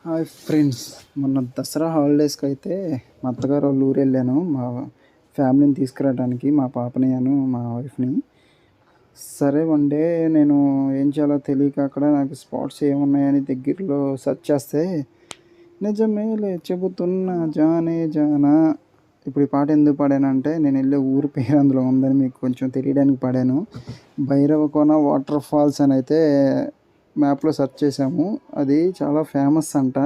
Hi friends, మొన్న దసరా హాలిడేస్కి అయితే మా అత్తగారు వాళ్ళ ఊరు వెళ్ళాను. మా ఫ్యామిలీని తీసుకురావడానికి, మా పాపని మా వైఫ్ని. సరే వన్ డే నేను ఏం చేయాలో తెలియక అక్కడ నాకు స్పాట్స్ ఏమున్నాయని దగ్గరలో సెర్చ్ చేస్తే నిజమేలే చెబుతున్నా జానే జానా. ఇప్పుడు ఈ పాట ఎందుకు పాడానంటే నేను వెళ్ళే ఊరి పేరు అందులో ఉందని మీకు కొంచెం తెలియడానికి పాడాను. భైరవకోన వాటర్ ఫాల్స్ అని అయితే మ్యాప్లో సెర్చ్ చేసాము. అది చాలా ఫేమస్ అంట.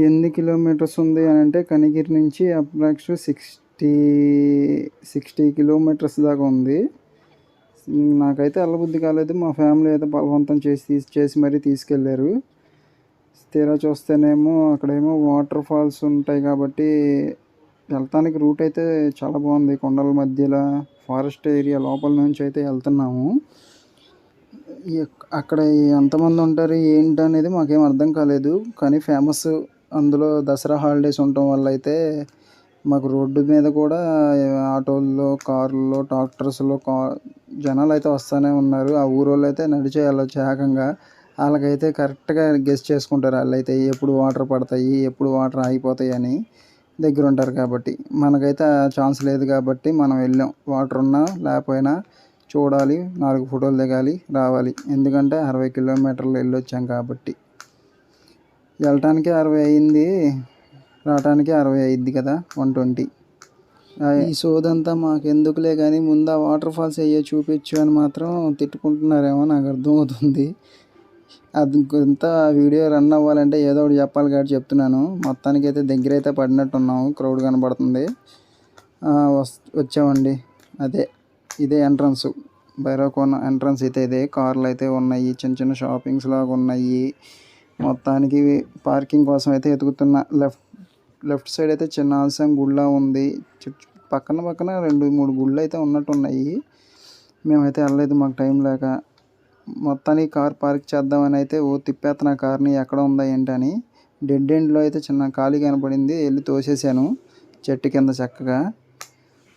ఎన్ని కిలోమీటర్స్ ఉంది అని అంటే కనిగిరి నుంచి అప్రాక్స్ 60 కిలోమీటర్స్ దాకా ఉంది. నాకైతే వెళ్ళబుద్ధి కాలేదు. మా ఫ్యామిలీ అయితే బలవంతం చేసి మరీ తీసుకెళ్ళారు. తీరా చూస్తేనేమో అక్కడేమో వాటర్ ఫాల్స్ ఉంటాయి కాబట్టి వెళ్తానికి రూట్ అయితే చాలా బాగుంది. కొండల మధ్యలో ఫారెస్ట్ ఏరియా లోపల నుంచి అయితే వెళ్తున్నాము. అక్కడ ఎంతమంది ఉంటారు ఏంటి అనేది మాకేం అర్థం కాలేదు. కానీ ఫేమస్, అందులో దసరా హాలిడేస్ ఉండటం వల్ల అయితే మాకు రోడ్డు మీద కూడా ఆటోల్లో, కార్లలో, ట్రాక్టర్స్లో జనాలు అయితే వస్తూనే ఉన్నారు. ఆ ఊరోళ్ళు అయితే నడిచే వెళ్ళొచ్చు ఏకంగా. వాళ్ళకైతే కరెక్ట్గా గెస్ చేసుకుంటారు. వాళ్ళైతే ఎప్పుడు వాటర్ పడతాయి, ఎప్పుడు వాటర్ ఆగిపోతాయి అని దగ్గర ఉంటారు కాబట్టి. మనకైతే ఆ ఛాన్స్ లేదు కాబట్టి మనం వెళ్ళాం. వాటర్ ఉన్నా లేకపోయినా చూడాలి, 4 ఫోటోలు దిగాలి, రావాలి. ఎందుకంటే 60 కిలోమీటర్లు వెళ్ళొచ్చాం కాబట్టి. వెళ్ళటానికి 60 అయింది, రావటానికి 60 అయింది కదా, 120. ఈ సోదంతా మాకెందుకులే కానీ ముందు ఆ వాటర్ ఫాల్స్ అయ్యే చూపించు అని మాత్రం తిట్టుకుంటున్నారేమో నాకు అర్థమవుతుంది. అది కొంత వీడియో రన్ అవ్వాలంటే ఏదో ఒకటి చెప్పాలి కాబట్టి చెప్తున్నాను. మొత్తానికి అయితే దగ్గర అయితే పడినట్టున్నాము. క్రౌడ్ కనబడుతుంది. వచ్చామండి. ఇదే ఎంట్రన్స్, భైరవకోన ఎంట్రన్స్ అయితే ఇదే. కార్లు అయితే ఉన్నాయి, చిన్న చిన్న షాపింగ్స్ లాగా ఉన్నాయి. మొత్తానికి పార్కింగ్ కోసం అయితే ఎతుకుతున్నా. లెఫ్ట్ సైడ్ అయితే చిన్న ఆలస్యం గుళ్ళ ఉంది. పక్కన 2-3 గుళ్ళు అయితే ఉన్నట్టున్నాయి. మేమైతే వెళ్ళలేదు, మాకు టైం లేక. మొత్తానికి కార్ పార్క్ చేద్దామని అయితే తిప్పేస్తున్న కార్ని, ఎక్కడ ఉందా ఏంటని. డెడ్ ఎండ్లో అయితే చిన్న ఖాళీ కనపడింది, వెళ్ళి తోసేసాను చెట్టు కింద చక్కగా.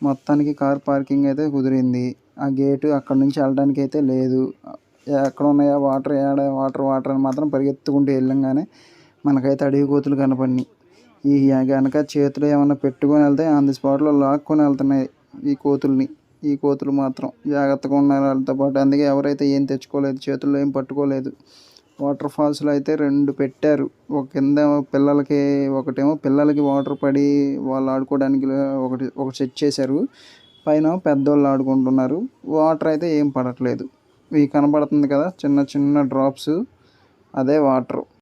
మొత్తానికి కార్ పార్కింగ్ అయితే కుదిరింది. ఆ గేటు అక్కడ నుంచి వెళ్ళడానికి అయితే లేదు. ఎక్కడ ఉన్నాయా వాటర్, వాటర్ అని మాత్రం పరిగెత్తుకుంటూ వెళ్ళంగానే మనకైతే అడవి కోతులు కనపడినాయి. ఈ కనుక చేతిలో ఏమన్నా పెట్టుకొని వెళ్తే ఆన్ ది స్పాట్లో లాక్కొని వెళ్తున్నాయి ఈ కోతులు మాత్రం. జాగ్రత్తగా ఉన్నారు వాళ్ళతో పాటు. అందుకే ఎవరైతే ఏం తెచ్చుకోలేదు, చేతుల్లో ఏం పట్టుకోలేదు. వాటర్ ఫాల్స్లో అయితే 2 పెట్టారు. ఒక కింద ఒకటేమో పిల్లలకి వాటర్ పడి వాళ్ళు ఆడుకోవడానికి ఒక సెట్ చేశారు. పైన పెద్దోళ్ళు ఆడుకుంటున్నారు. వాటర్ అయితే ఏం పడట్లేదు. ఇవి కనబడుతుంది కదా చిన్న చిన్న డ్రాప్స్, అదే వాటర్.